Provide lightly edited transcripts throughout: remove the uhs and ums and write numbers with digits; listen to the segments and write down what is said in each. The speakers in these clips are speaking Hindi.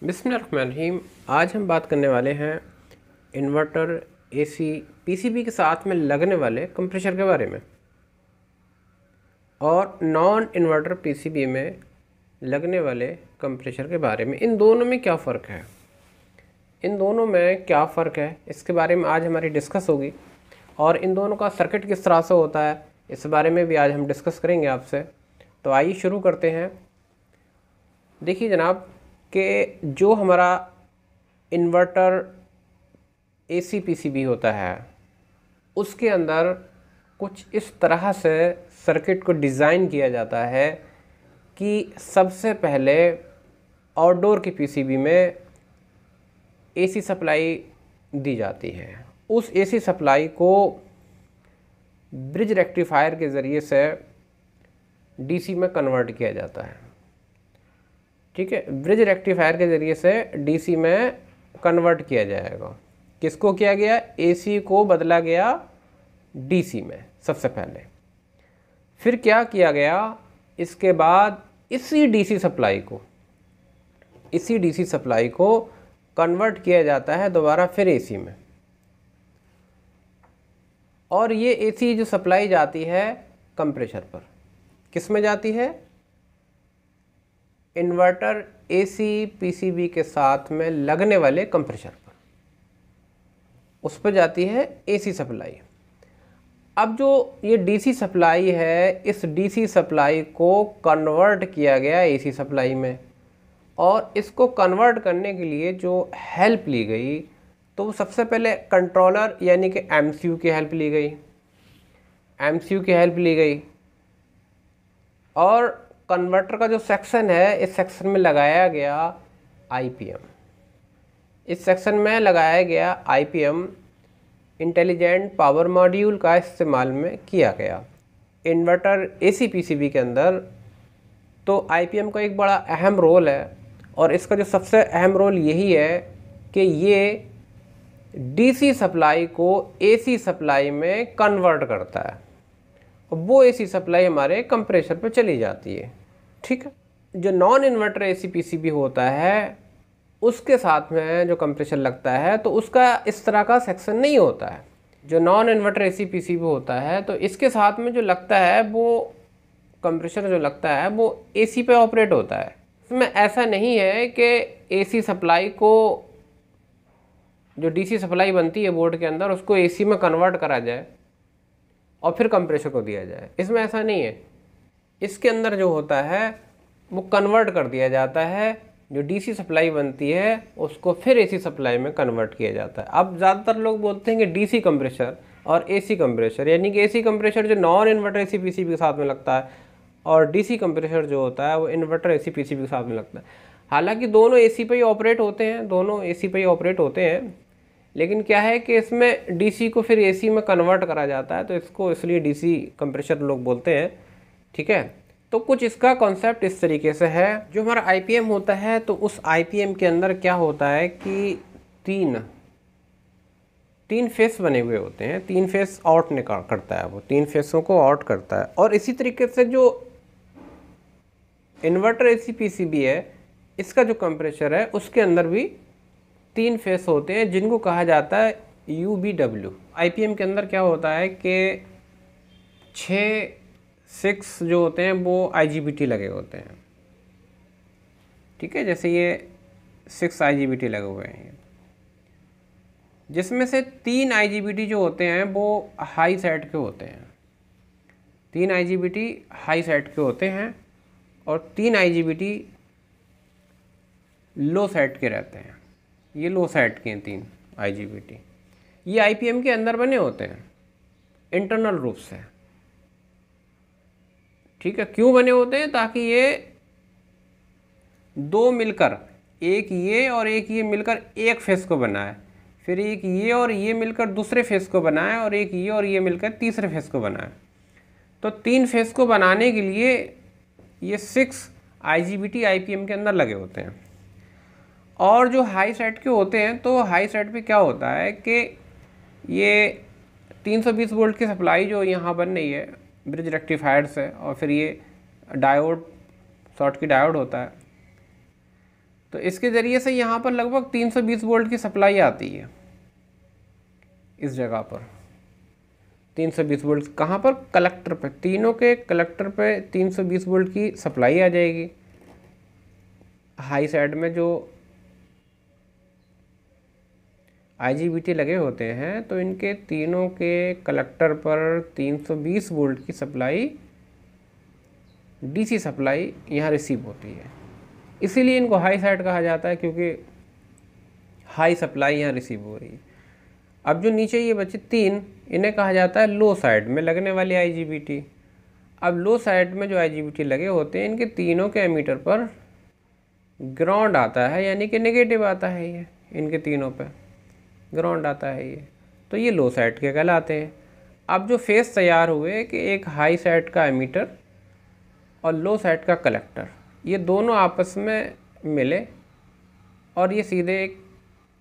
बिस्मिल्लाहिर्रहमानिर्रहीम। आज हम बात करने वाले हैं इन्वर्टर, एसी, पीसीबी के साथ में लगने वाले कंप्रेसर के बारे में और नॉन इन्वर्टर पीसीबी में लगने वाले कंप्रेसर के बारे में। इन दोनों में क्या फ़र्क है, इसके बारे में आज हमारी डिस्कस होगी। और इन दोनों का सर्किट किस तरह से होता है इस बारे में भी आज हम डिस्कस करेंगे आपसे। तो आइए शुरू करते हैं। देखिए जनाब कि जो हमारा इन्वर्टर एसी पीसीबी होता है उसके अंदर कुछ इस तरह से सर्किट को डिज़ाइन किया जाता है कि सबसे पहले आउटडोर की पीसीबी में एसी सप्लाई दी जाती है। उस एसी सप्लाई को ब्रिज रेक्टिफायर के ज़रिए से डीसी में कन्वर्ट किया जाता है। ठीक है, ब्रिज रेक्टिफायर के ज़रिए से डीसी में कन्वर्ट किया जाएगा। किसको किया गया? एसी को बदला गया डीसी में सबसे पहले। फिर क्या किया गया? इसके बाद इसी डीसी सप्लाई को कन्वर्ट किया जाता है दोबारा फिर एसी में। और ये एसी जो सप्लाई जाती है कंप्रेसर पर, किस में जाती है? इन्वर्टर एसी पीसीबी के साथ में लगने वाले कंप्रेसर पर, उस पर जाती है एसी सप्लाई। अब जो ये डीसी सप्लाई है, इस डीसी सप्लाई को कन्वर्ट किया गया एसी सप्लाई में, और इसको कन्वर्ट करने के लिए जो हेल्प ली गई तो सबसे पहले कंट्रोलर यानी कि एमसीयू की हेल्प ली गई। और कन्वर्टर का जो सेक्शन है, इस सेक्शन में लगाया गया आईपीएम, इंटेलिजेंट पावर मॉड्यूल का इस्तेमाल में किया गया इन्वर्टर एसी पीसीबी के अंदर। तो आईपीएम का एक बड़ा अहम रोल है, और इसका जो सबसे अहम रोल यही है कि ये डीसी सप्लाई को एसी सप्लाई में कन्वर्ट करता है, और वो एसी सप्लाई हमारे कंप्रेसर पे चली जाती है। ठीक है, जो नॉन इन्वर्टर एसी पीसीबी होता है उसके साथ में जो कंप्रेसर लगता है तो उसका इस तरह का सेक्शन नहीं होता है। जो नॉन इन्वर्टर एसी पीसीबी होता है तो इसके साथ में जो लगता है वो कंप्रेसर जो लगता है वो एसी पे ऑपरेट होता है। इसमें ऐसा नहीं है कि एसी सप्लाई को, जो डीसी सप्लाई बनती है बोर्ड के अंदर, उसको एसी में कन्वर्ट करा जाए और फिर कंप्रेसर को दिया जाए। इसमें ऐसा नहीं है। इसके अंदर जो होता है वो कन्वर्ट कर दिया जाता है, जो डीसी सप्लाई बनती है उसको फिर एसी सप्लाई में कन्वर्ट किया जाता है। अब ज़्यादातर लोग बोलते हैं कि डीसी कंप्रेसर और एसी कंप्रेसर, यानी कि एसी कंप्रेसर जो नॉन इन्वर्टर एसी पीसीबी के साथ में लगता है, और डीसी कंप्रेसर जो होता है वो इन्वर्टर एसी पीसीबी के साथ में लगता है। हालांकि दोनों एसी पे ही ऑपरेट होते हैं, लेकिन क्या है कि इसमें डीसी को फिर एसी में कन्वर्ट करा जाता है, तो इसको इसलिए डीसी कंप्रेसर लोग बोलते हैं। ठीक है, तो कुछ इसका कॉन्सेप्ट इस तरीके से है। जो हमारा आईपीएम होता है तो उस आईपीएम के अंदर क्या होता है कि तीन फेस बने हुए होते हैं। 3 फेस आउट निकाल करता है, वो 3 फेसों को आउट करता है। और इसी तरीके से जो इन्वर्टर एसी पीसीबी है, इसका जो कंप्रेसर है उसके अंदर भी 3 फेस होते हैं, जिनको कहा जाता है यूबीडब्ल्यू। आईपीएम के अंदर क्या होता है कि 6 जो होते हैं वो आईजीबीटी लगे होते हैं। ठीक है, जैसे ये 6 आईजीबीटी लगे हुए हैं, जिसमें से 3 आईजीबीटी जो होते हैं वो हाई साइड के होते हैं। 3 आईजीबीटी हाई साइड के होते हैं और 3 आईजीबीटी लो साइड के रहते हैं। ये लो साइड के हैं 3 आईजीबीटी। ये आईपीएम के अंदर बने होते हैं इंटरनल रूप से। ठीक है, क्यों बने होते हैं? ताकि ये 2 मिलकर, एक ये और एक ये मिलकर एक फेस को बनाए, फिर एक ये और ये मिलकर दूसरे फेस को बनाए, और एक ये और ये मिलकर तीसरे फेस को बनाए। तो 3 फेस को बनाने के लिए ये 6 आईजीबीटी आईपीएम के अंदर लगे होते हैं। और जो हाई साइड के होते हैं, तो हाई साइड पे क्या होता है कि ये 320 वोल्ट की सप्लाई जो यहाँ बन रही है ब्रिज रेक्टिफायर से, और फिर ये डायोड, शॉर्ट की डायोड होता है, तो इसके ज़रिए से यहाँ पर लगभग 320 वोल्ट की सप्लाई आती है इस जगह पर। 320 वोल्ट कहाँ पर? कलेक्टर पे, तीनों के कलेक्टर पे 320 वोल्ट की सप्लाई आ जाएगी। हाई साइड में जो IGBT लगे होते हैं तो इनके तीनों के कलेक्टर पर 320 वोल्ट की सप्लाई, DC सप्लाई यहाँ रिसीव होती है। इसीलिए इनको हाई साइड कहा जाता है, क्योंकि हाई सप्लाई यहाँ रिसीव हो रही है। अब जो नीचे ये बचे 3, इन्हें कहा जाता है लो साइड में लगने वाले IGBT। अब लो साइड में जो IGBT लगे होते हैं, इनके तीनों के एमीटर पर ग्राउंड आता है, यानी कि नेगेटिव आता है, ये इनके तीनों पे ग्राउंड आता है ये, तो ये लो साइड के कहलाते हैं। अब जो फेस तैयार हुए कि एक हाई साइड का एमीटर और लो साइड का कलेक्टर, ये दोनों आपस में मिले और ये सीधे एक,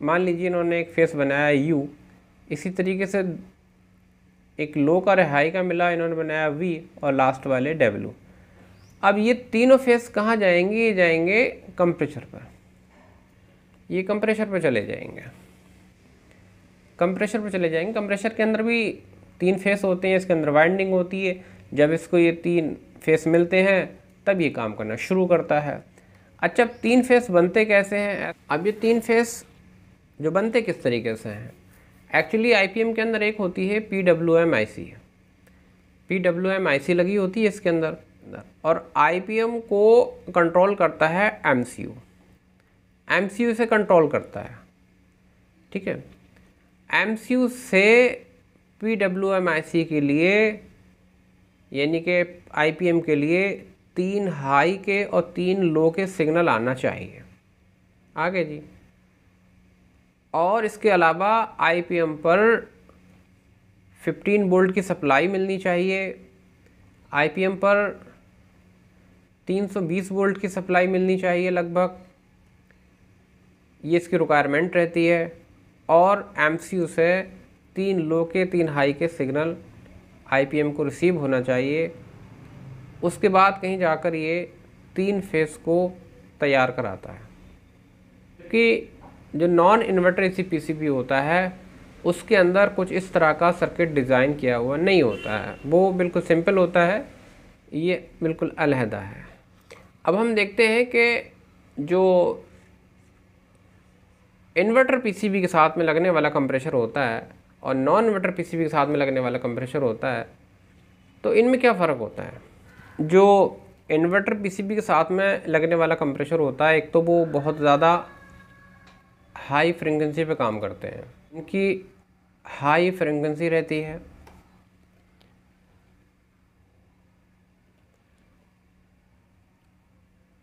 मान लीजिए इन्होंने एक फेस बनाया U, इसी तरीके से एक लो का और हाई का मिला, इन्होंने बनाया V और लास्ट वाले W। अब ये तीनों फेस कहाँ जाएंगे? ये जाएंगे कंप्रेसर पर, ये कंप्रेसर पर चले जाएंगे, कंप्रेसर पर चले जाएंगे। कंप्रेसर के अंदर भी 3 फेस होते हैं, इसके अंदर वाइंडिंग होती है। जब इसको ये 3 फेस मिलते हैं तब ये काम करना शुरू करता है। अच्छा, 3 फेस बनते कैसे हैं? अब ये 3 फेस जो बनते किस तरीके से हैं? एक्चुअली IPM के अंदर एक होती है PWM IC, PWM IC लगी होती है इसके अंदर, और IPM को कंट्रोल करता है MCU, MCU से कंट्रोल करता है, ठीक है। MCU से PWM IC के लिए, यानी कि IPM के लिए 3 हाई के और 3 लो के सिग्नल आना चाहिए। आगे जी, और इसके अलावा IPM पर 15 वोल्ट की सप्लाई मिलनी चाहिए, IPM पर 320 वोल्ट की सप्लाई मिलनी चाहिए लगभग, ये इसकी रिक्वायरमेंट रहती है। और MCU से 3 लो के 3 हाई के सिग्नल IPM को रिसीव होना चाहिए। उसके बाद कहीं जाकर ये 3 फेस को तैयार कराता है। कि जो नॉन इन्वर्टर AC PCB होता है उसके अंदर कुछ इस तरह का सर्किट डिज़ाइन किया हुआ नहीं होता है, वो बिल्कुल सिंपल होता है, ये बिल्कुल अलहदा है। अब हम देखते हैं कि जो इन्वर्टर PCB के साथ में लगने वाला कंप्रेसर होता है और नॉन इन्वर्टर PCB के साथ में लगने वाला कंप्रेसर होता है, तो इनमें क्या फ़र्क होता है? जो इन्वर्टर PCB के साथ में लगने वाला कंप्रेसर होता है, एक तो वो बहुत ज़्यादा हाई फ्रीक्वेंसी पे काम करते हैं, उनकी हाई फ्रीक्वेंसी रहती है,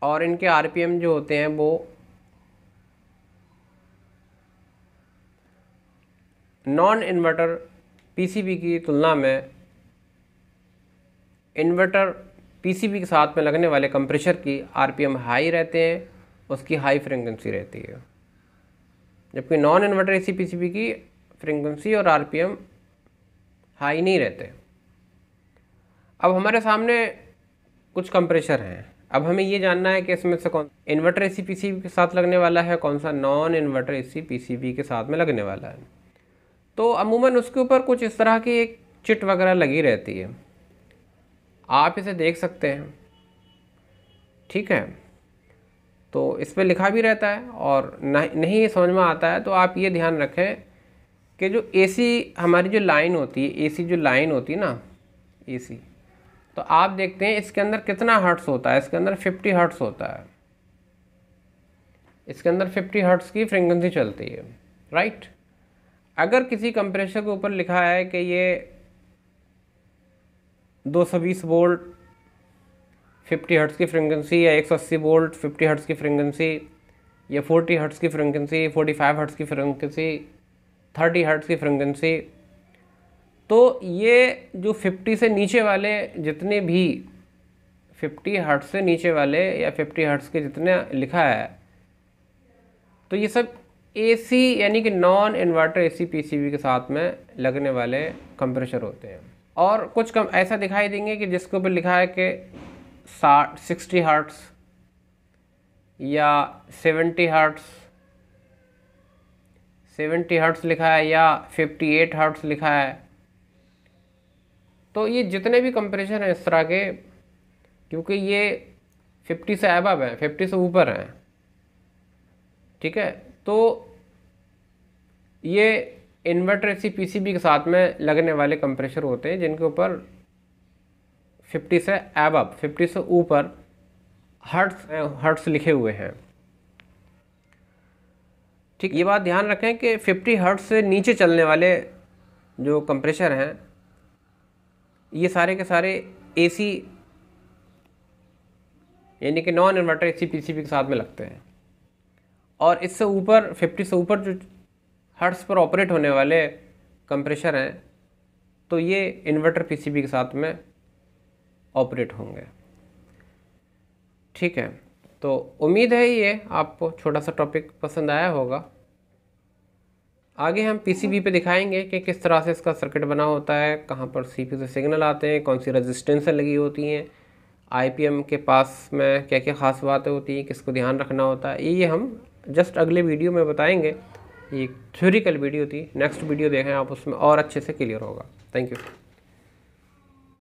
और इनके RPM जो होते हैं वो नॉन इन्वर्टर PCB की तुलना में इन्वर्टर PCB के साथ में लगने वाले कंप्रेसर की RPM हाई रहते हैं, उसकी हाई फ्रीक्वेंसी रहती है, जबकि नॉन इन्वर्टर AC PCB की फ्रीक्वेंसी और RPM हाई नहीं रहते। अब हमारे सामने कुछ कंप्रेसर हैं, अब हमें ये जानना है कि इसमें से कौन इन्वर्टर AC PCB के साथ लगने वाला है, कौन सा नॉन इन्वर्टर AC PCB के साथ में लगने वाला है। तो अमूमन उसके ऊपर कुछ इस तरह की एक चिट वगैरह लगी रहती है, आप इसे देख सकते हैं, ठीक है। तो इस पर लिखा भी रहता है, और नहीं ये समझ में आता है तो आप ये ध्यान रखें कि जो AC हमारी जो लाइन होती है, AC जो लाइन होती है ना AC, तो आप देखते हैं इसके अंदर कितना हर्ट्ज़ होता है, इसके अंदर 50 हर्ट्ज़ होता है, इसके अंदर 50 हर्ट्ज़ की फ्रीक्वेंसी चलती है, राइट। अगर किसी कंप्रेसर के ऊपर लिखा है कि ये 220 वोल्ट 50 हर्ट्ज़ की फ्रीक्वेंसी, या 180 वोल्ट 50 हर्ट्ज़ की फ्रीक्वेंसी, या 40 हर्ट्ज़ की फ्रीक्वेंसी, 45 हर्ट्ज़ की फ्रीक्वेंसी, 30 हर्ट्ज़ की फ्रीक्वेंसी, तो ये जो 50 से नीचे वाले जितने भी 50 हर्ट्ज़ से नीचे वाले या 50 हर्ट्ज़ के जितने लिखा है, तो ये सब AC यानी कि नॉन इन्वर्टर AC PCB के साथ में लगने वाले कंप्रेसर होते हैं। और कुछ कम ऐसा दिखाई देंगे कि जिसके ऊपर लिखा है कि 60 हर्ट्ज़ या 70 हर्ट्स लिखा है या 58 हर्ट्स लिखा है। तो ये जितने भी कंप्रेशर हैं इस तरह के, क्योंकि ये 50 से अबव है, 50 से ऊपर हैं, ठीक है, तो ये इन्वर्टर एसी पीसीबी के साथ में लगने वाले कंप्रेशर होते हैं जिनके ऊपर 50 से अबव, 50 से ऊपर हर्ट्स लिखे हुए हैं। ठीक, ये बात ध्यान रखें कि 50 हर्ट्ज से नीचे चलने वाले जो कंप्रेशर हैं ये सारे के सारे एसी यानी कि नॉन इन्वर्टर एसी पीसीबी के साथ में लगते हैं, और इससे ऊपर 50 से ऊपर जो हर्ट्ज पर ऑपरेट होने वाले कंप्रेशर हैं तो ये इन्वर्टर पीसीबी के साथ में ऑपरेट होंगे। ठीक है, तो उम्मीद है ये आपको छोटा सा टॉपिक पसंद आया होगा। आगे हम पीसीबी पे दिखाएंगे कि किस तरह से इसका सर्किट बना होता है, कहाँ पर सीपीयू से सिग्नल आते हैं, कौन सी रेजिस्टेंस लगी होती हैं, आईपीएम के पास में क्या क्या ख़ास बातें होती हैं, किसको ध्यान रखना होता है। ये हम जस्ट अगले वीडियो में बताएंगे। ये थ्योरिकल वीडियो थी, नेक्स्ट वीडियो देखें आप, उसमें और अच्छे से क्लियर होगा। Thank you.